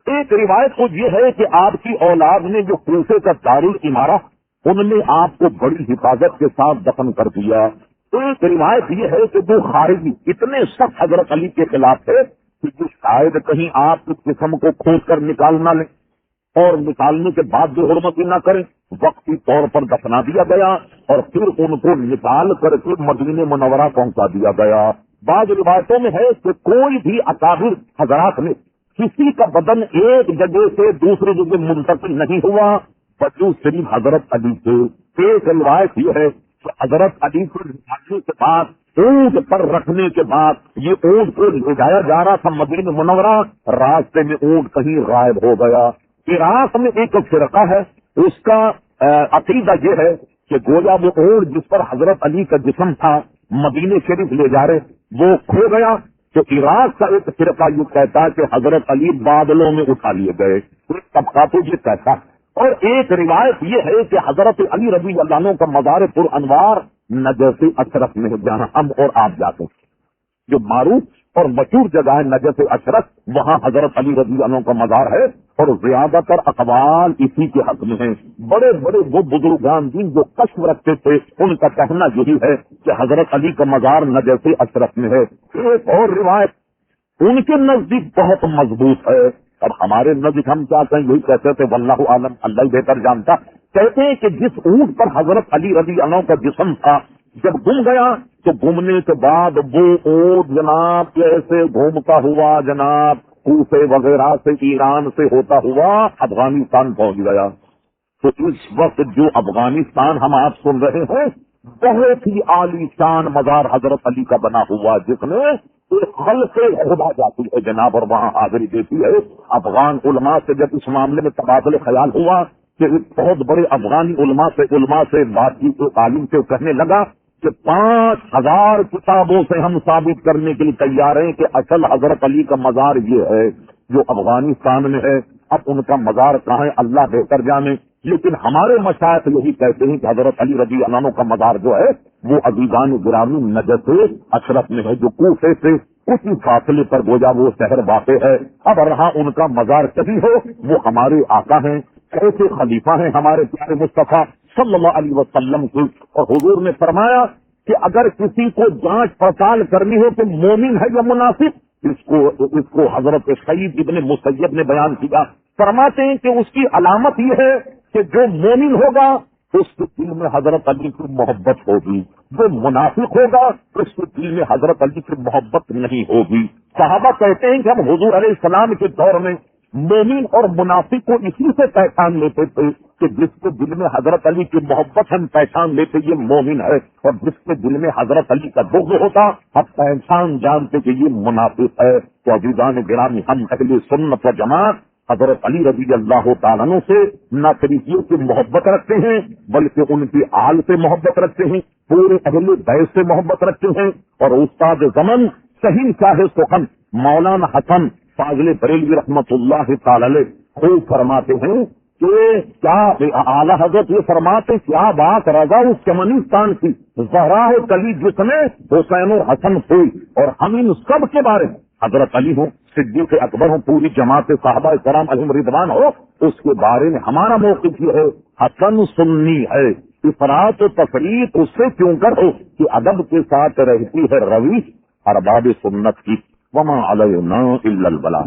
ایک روایت تو یہ ہے کہ آپ کی اولاد نے جو کوفے کا دارالعمارہ ان نے آپ کو بڑی حفاظت کے ساتھ دفن کر دیا. ایک روایت یہ ہے کہ جو خارجی اتنے سخت حضرت علی کے خلاف ہے کہ شاید کہیں آپ اس جسم کو کھود کر نکال نہ لیں، اور نکالنے کے بعد جو حرمت نہ کریں، وقتی طور پر دفنا دیا گیا اور پھر ان کو نکال کر کے مدینہ منورہ پہنچا دیا گیا. بعض روایتوں میں ہے کہ کوئی بھی اکابر حضرات میں کسی کا بدن ایک جگہ سے دوسری جگہ منتقل نہیں ہوا بجو صرف حضرت علی سے. ایک روایت یہ ہے کہ حضرت علی کو نکالنے کے بعد اونٹ پر رکھنے کے بعد یہ اونٹ کو لے جایا جا رہا تھا مدینہ منورہ، راستے میں اونٹ کہیں غائب ہو گیا. عراق میں ایک فرقہ ہے، اس کا عقیدہ یہ ہے کہ گویا وہ اونٹ جس پر حضرت علی کا جسم تھا مدینہ شریف لے جا رہے وہ کھو گیا. تو عراق کا ایک فرقہ یہ کہتا ہے کہ حضرت علی بادلوں میں اٹھا لیے گئے. ایک طبقہ تو یہ کہتا ہے، اور ایک روایت یہ ہے کہ حضرت علی رضی اللہ عنہ کا مزار پر انوار نجف اشرف میں ہے، جہاں ہم اور آپ جاتے ہیں. جو معروف اور مشہور جگہ ہے نجف اشرف، وہاں حضرت علی رضی اللہ عنہ کا مزار ہے، اور زیادہ تر اقوال اسی کے حق میں ہیں. بڑے بڑے وہ بزرگان دین جو کشف رکھتے تھے ان کا کہنا یہی ہے کہ حضرت علی کا مزار نجف اشرف میں ہے. ایک اور روایت ان کے نزدیک بہت مضبوط ہے. اب ہمارے نزدیک ہم کیا کہیں، یہی کہتے تھے واللہ عالم، اللہ ہی بہتر جانتا. کہتے ہیں کہ جس اونٹ پر حضرت علی رضی اللہ عنہ کا جسم تھا جب گم گیا تو گمنے کے بعد وہ اونٹ جناب ایسے گھومتا ہوا جناب کوفے وغیرہ سے ایران سے ہوتا ہوا افغانستان پہنچ گیا. تو اس وقت جو افغانستان ہم آپ سن رہے ہیں بہت ہی عالی شان مزار حضرت علی کا بنا ہوا، جس میں ایک خلق خدا جاتی ہے جناب اور وہاں حاضری دیتی ہے. افغان علماء سے جب اس معاملے میں تبادلہ خیال ہوا کہ ایک بہت بڑے افغانی علماء سے بات کی تو عالم سے کہنے لگا کہ 5000 کتابوں سے ہم ثابت کرنے کے لیے تیار ہیں کہ اصل حضرت علی کا مزار یہ ہے جو افغانستان میں ہے. اب ان کا مزار کہاں ہے اللہ بہتر جانے، لیکن ہمارے مشائخ یہی کہتے ہیں کہ حضرت علی رضی اللہ عنہ کا مزار جو ہے وہ عزیزان گرامی نجف اشرف میں ہے، جو کوفے سے کچھ ہی فاصلے پر گویا وہ شہر واقع ہے. اب رہا ان کا مزار کہیں ہو، وہ ہمارے آقا ہیں، کیسے خلیفہ ہیں ہمارے پیارے مصطفیٰ صلی اللہ علیہ وسلم کی. اور حضور نے فرمایا کہ اگر کسی کو جانچ پڑتال کرنی ہو کہ مومن ہے یا منافق، اس کو حضرت سعید ابن مسیب نے بیان کیا. فرماتے ہیں کہ اس کی علامت یہ ہے کہ جو مومن ہوگا اس کے دل میں حضرت علی کی محبت ہوگی، جو منافق ہوگا اس کے دل میں حضرت علی کی محبت نہیں ہوگی. صحابہ کہتے ہیں کہ ہم حضور علیہ السلام کے دور میں مومن اور منافق کو اسی سے پہچان لیتے تھے کہ جس کے دل میں حضرت علی کی محبت ہم پہچان لیتے یہ مومن ہے، اور جس کے دل میں حضرت علی کا بغض ہوتا ہم پہچان جانتے کہ یہ منافق ہے. تو عزیزان گرامی، ہم اہل سنت و جماعت حضرت علی رضی اللہ تعالیٰ عنہ سے نہ طریقوں کی محبت رکھتے ہیں بلکہ ان کی آل سے محبت رکھتے ہیں، پورے اہل بیت سے محبت رکھتے ہیں. اور استاد زمن صحیح شاہ سخن مولانا حسن فاضل بریلوی رحمت اللہ تعالی علیہ خوب فرماتے ہیں کہ کیا اعلیٰ حضرت یہ فرماتے کیا بات رضا اس چمنستان کی زہرا ہو کلی جس میں حسین و حسن ہوئی، اور ہم ان سب کے بارے میں حضرت علی ہوں، صدیق اکبر ہوں، پوری جماعت صحابہ کرام علیہم رضوان ہو، اس کے بارے میں ہمارا موقف یہ ہے حسن سنی ہے. افراط و تفریط اس سے کیوں کر ہو کہ ادب کے ساتھ رہتی ہے رویش ارباب سنت کی. وما علینا الا البلاغ.